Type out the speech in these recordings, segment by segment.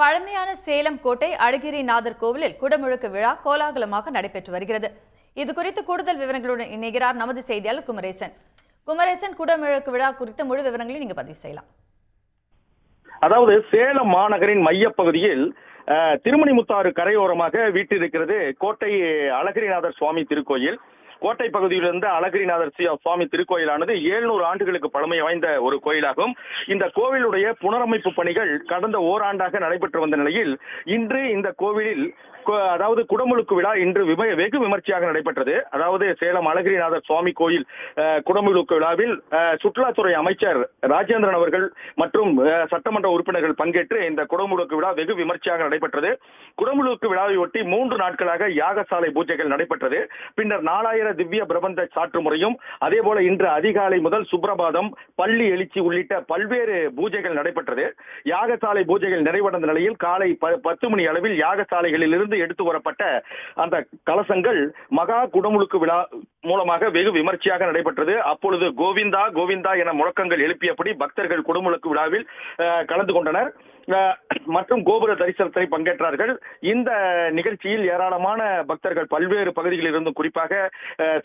பழமையான சேலம் கோட்டை அழகிரிநாதர் கோவிலில் குடமுழுக்கு விழா கோலாகலமாக நடைபெற்று வருகிறது. இதுகுறித்து கூடுதல் விவரங்களுடன் இணைகிறார் நமது செய்தியாளர் குமரேசன். குடமுழுக்கு விழா குறித்த முழு விவரங்களை நீங்க பதிவு செய்யலாம். அதாவது சேலம் மாநகரின் மையப்பகுதியில் திருமணிமுத்தாறு கரையோரமாக வீட்டிருக்கிறது கோட்டை அழகிரிநாதர் சுவாமி திருக்கோயில். கோட்டை பகுதியிலிருந்து அழகிரிநாதர் சுவாமி திருக்கோயிலானது 700 ஆண்டுகளுக்கு பழமை வாய்ந்த ஒரு கோயிலாகும். இந்த கோவிலுடைய புனரமைப்பு பணிகள் கடந்த ஓராண்டாக நடைபெற்று வந்த நிலையில் இன்று இந்த கோவிலில் அதாவது குடமுழுக்கு விழா இன்று வெகு விமர்சையாக நடைபெற்றது. அதாவது சேலம் அழகிரிநாதர் சுவாமி கோயில் குடமுழுக்கு விழாவில் சுற்றுலாத்துறை அமைச்சர் ராஜேந்திரன் அவர்கள் மற்றும் சட்டமன்ற உறுப்பினர்கள் பங்கேற்று இந்த குடமுழுக்கு விழா வெகு விமர்சையாக நடைபெற்றது. குடமுழுக்கு விழாவை ஒட்டி 3 நாட்களாக யாகசாலை பூஜைகள் நடைபெற்றது. பின்னர் 4000 திவ்ய பிரபந்த சாற்று முறையும் அதே போல இன்று அதிகாலை முதல் சுப்ரபாதம், பள்ளி எழுச்சி உள்ளிட்ட பல்வேறு பூஜைகள் நடைபெற்றது. யாகசாலை பூஜைகள் நிறைவடைந்த நிலையில் காலை 10 மணி அளவில் யாகசாலைகளில் இருந்து எடுத்து வரப்பட்ட அந்த கலசங்கள் மகா குடமுழுக்கு விழா மூலமாக வெகு விமர்சையாக நடைபெற்றது. அப்பொழுது கோவிந்தா கோவிந்தா என முழக்கங்கள் எழுப்பியபடி பக்தர்கள் குடமுழுக்கு விழாவில் கலந்து கொண்டனர் மற்றும் கோபுர தரிசனத்தை பங்கேற்றார்கள். இந்த நிகழ்ச்சியில் ஏராளமான பக்தர்கள் பல்வேறு பகுதிகளில் இருந்தும், குறிப்பாக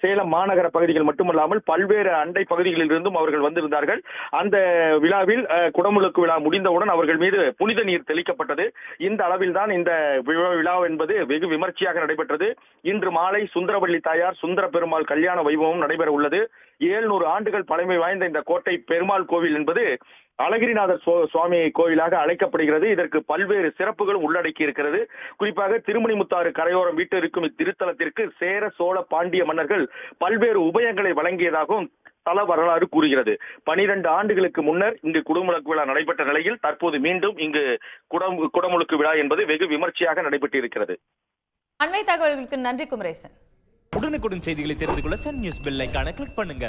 சேலம் மாநகர பகுதிகள் மட்டுமல்லாமல் பல்வேறு அண்டை பகுதிகளில் இருந்தும் அவர்கள் வந்திருந்தார்கள். அந்த விழாவில் குடமுழுக்கு விழா முடிந்தவுடன் அவர்கள் மீது புனித நீர் தெளிக்கப்பட்டது. இந்த அளவில் தான் இந்த விழா என்பது வெகு விமர்சையாக நடைபெற்றது. இன்று மாலை சுந்தரவள்ளி தாயார் சுந்தர பெருமாள் கல்யாண வைபவம் நடைபெற உள்ளது. 700 ஆண்டுகள் பழமை வாய்ந்த இந்த கோட்டை பெருமாள் கோவில் என்பது அழகிரிநாதர் சுவாமி கோயிலாக அழைக்கப்படுகிறது. இதற்கு பல்வேறு சிறப்புகளும் உள்ளடக்கி இருக்கிறது. குறிப்பாக திருமணிமுத்தாறு கரையோரம் வீட்டிற்கும் இத்திருத்தலத்திற்கு சேர சோழ பாண்டிய மன்னர்கள் பல்வேறு உபயங்களை வழங்கியதாகவும் தல வரலாறு கூறுகிறது. 12 ஆண்டுகளுக்கு முன்னர் இங்கு குடமுழுக்கு விழா நடைபெற்ற நிலையில் தற்போது மீண்டும் இங்கு குடமுழுக்கு விழா என்பது வெகு விமர்சையாக நடைபெற்று இருக்கிறது. அண்மை தகவல்களுக்கு நன்றி குமரேசன். உடனுக்குடன் செய்திகளை தெரிந்து கொள்ள சன் நியூஸ் பெல் ஐகானை கிளிக் பண்ணுங்க.